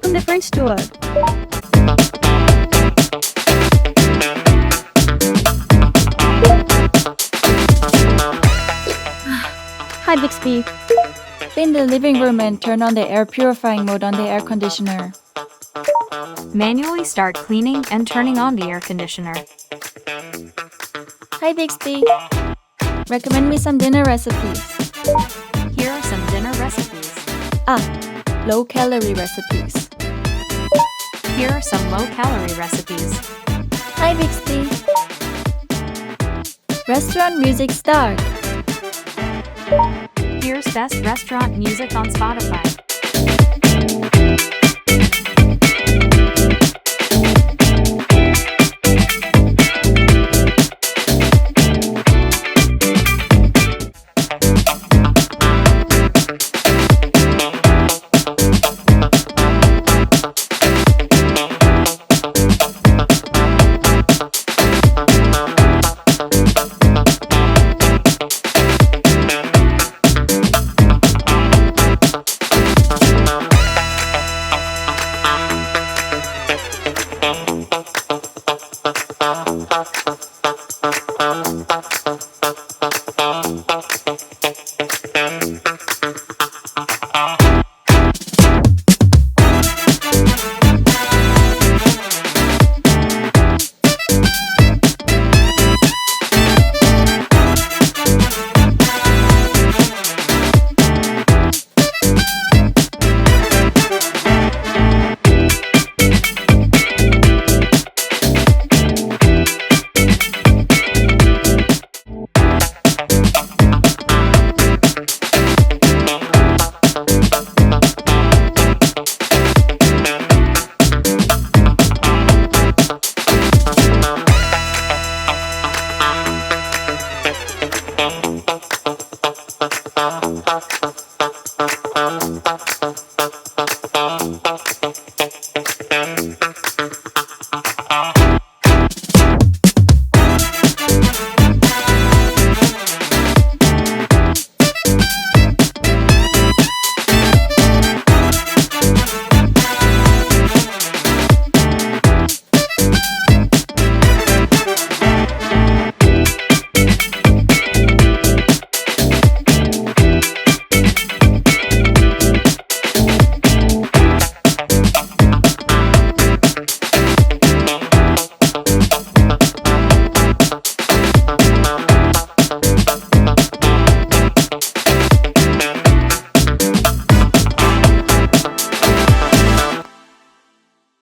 welcome the French tour. Hi Bixby. Stay in the living room and turn on the air purifying mode on the air conditioner. Manually start cleaning and turning on the air conditioner. Hi Bixby. Recommend me some dinner recipes. Here are some dinner recipes. Low-calorie recipes. Here are some low-calorie recipes. Hi Bixby. Restaurant music start. Here's best restaurant music on Spotify.